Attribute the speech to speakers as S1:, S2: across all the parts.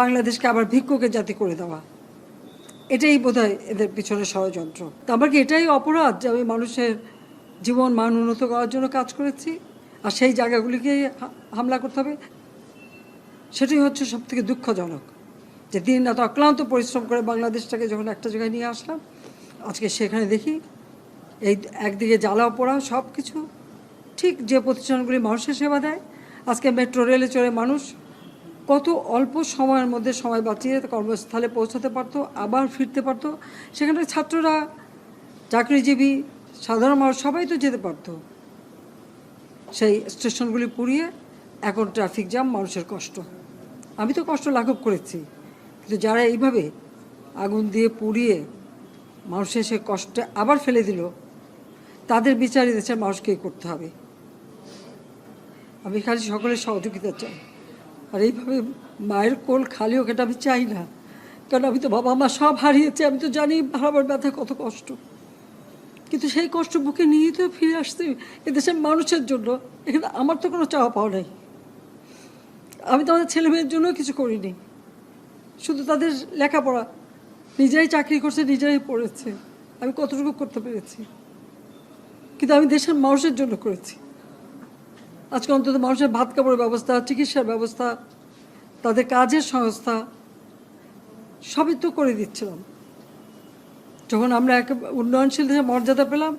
S1: বাংলাদেশকে আবার ভিক্ষুকের জাতি করে দেওয়া, এটাই বোধহয় এদের পিছনে ষড়যন্ত্র। তো আমার কি এটাই অপরাধ যে আমি মানুষের জীবন মান উন্নত করার জন্য কাজ করেছি, আর সেই জায়গাগুলিকে হামলা করতে হবে? সেটাই হচ্ছে সবথেকে দুঃখজনক, যে দিন রাত অক্লান্ত পরিশ্রম করে বাংলাদেশটাকে যখন একটা জায়গায় নিয়ে আসলাম, আজকে সেখানে দেখি এই একদিকে জ্বালাও পোড়াও সব কিছু। ঠিক যে প্রতিষ্ঠানগুলি মানুষের সেবা দেয়, আজকে মেট্রো রেলে চড়ে মানুষ কত অল্প সময়ের মধ্যে সময় বাঁচিয়ে কর্মস্থলে পৌঁছাতে পারতো, আবার ফিরতে পারতো। সেখানে ছাত্ররা, চাকরিজীবী, সাধারণ মানুষ সবাই তো যেতে পারতো। সেই স্টেশনগুলি পুড়িয়ে এখন ট্রাফিক জ্যাম, মানুষের কষ্ট। আমি তো কষ্ট লাঘব করেছি, কিন্তু যারা এইভাবে আগুন দিয়ে পুড়িয়ে মানুষের সে কষ্টে আবার ফেলে দিল, তাদের বিচার দেশের মানুষকেই করতে হবে। আমি খালি সকলের সহযোগিতা চাই। আর এইভাবে মায়ের কোল খালি হোক, এটা আমি চাই না। কারণ আমি তো বাবা মা সব হারিয়েছি, আমি তো জানি হারাবার ব্যথা কত কষ্ট। কিন্তু সেই কষ্ট বুকে নিয়ে তো ফিরে আসছি এদেশের মানুষের জন্য। এখানে আমার তো কোনো চাওয়া পাওয়া নাই। আমি তো আমাদের ছেলে মেয়ের জন্য কিছু করিনি, শুধু তাদের লেখাপড়া। নিজেরাই চাকরি করছে, নিজেরাই পড়েছে, আমি কতটুকু করতে পেরেছি। কিন্তু আমি দেশের মানুষের জন্য করেছি। আজকে অন্তত মানুষের ভাত কাপড়ের ব্যবস্থা, চিকিৎসার ব্যবস্থা, তাদের কাজের সংস্থা সবই তো করে দিচ্ছিলাম। যখন আমরা এক উন্নয়নশীল দেশের মর্যাদা পেলাম,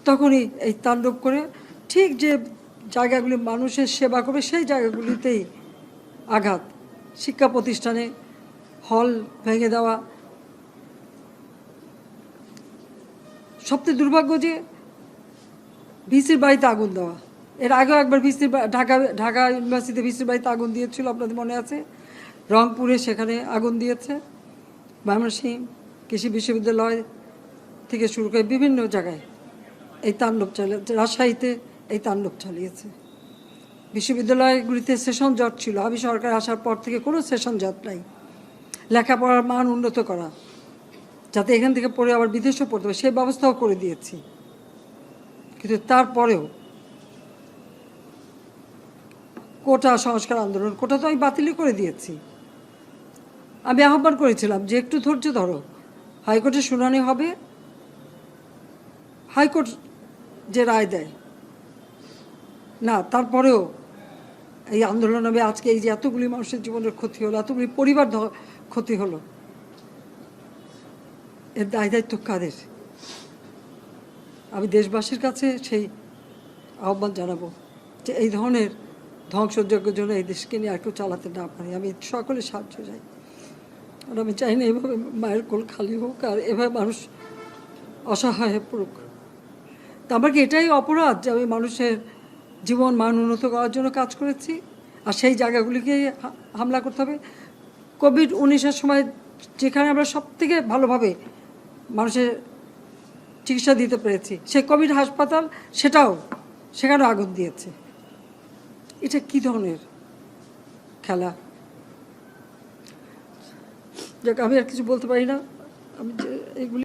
S1: তখনই এই তাণ্ডব করে ঠিক যে জায়গাগুলি মানুষের সেবা করবে সেই জায়গাগুলিতেই আঘাত। শিক্ষা প্রতিষ্ঠানে হল ভেঙে দেওয়া। সবচেয়ে দুর্ভাগ্য যে ভিসির বাড়িতে আগুন দেওয়া। এর আগেও একবার ঢাকা ইউনিভার্সিটিতে ভিসির বাড়িতে আগুন দিয়েছিল, আপনাদের মনে আছে। রংপুরে সেখানে আগুন দিয়েছে, ময়মনসিংহ কৃষি বিশ্ববিদ্যালয় থেকে শুরু করে বিভিন্ন জায়গায় এই তাণ্ডব চালিয়েছে। রাজশাহীতে এই তাণ্ডব চালিয়েছে। বিশ্ববিদ্যালয়গুলিতে সেশন জট ছিল, আমি সরকার আসার পর থেকে কোনো সেশন জট নাই। লেখাপড়ার মান উন্নত করা, যাতে এখান থেকে পড়ে আবার বিদেশেও পড়তে হবে, সেই ব্যবস্থাও করে দিয়েছি। কিন্তু তারপরেও কোটা সংস্কার আন্দোলন, কোটা তো আমি বাতিলই করে দিয়েছি। আমি আহ্বান করেছিলাম যে একটু ধৈর্য ধরো, হাইকোর্টে শুনানি হবে, হাইকোর্ট যে রায় দেয় না। তারপরেও এই আন্দোলন হবে। আজকে এই যে এতগুলি মানুষের জীবনের ক্ষতি হলো, এতগুলি পরিবার ক্ষতি হলো, এর দায় দায়িত্ব কাদের? আমি দেশবাসীর কাছে সেই আহ্বান জানাবো যে এই ধরনের ধ্বংসযজ্ঞের জন্য এই দেশকে নিয়ে আর কেউ চালাতে না পারে। আমি সকলে সাহায্য চাই। আর আমি চাই না এভাবে মায়ের কোল খালি হোক, আর এভাবে মানুষ অসহায় হয়ে পড়ুক। তা আমার কি এটাই অপরাধ যে আমি মানুষের জীবন মান উন্নত করার জন্য কাজ করেছি, আর সেই জায়গাগুলিকে হামলা করতে হবে? কোভিড-19-এর সময় যেখানে আমরা সবথেকে ভালোভাবে মানুষের চিকিৎসা দিতে পেরেছি, সেই কোভিড হাসপাতাল, সেখানেও আগুন দিয়েছে। এটা কি ধরনের খেলা? যাক, আমি আর কিছু বলতে পারি না। আমি এগুলি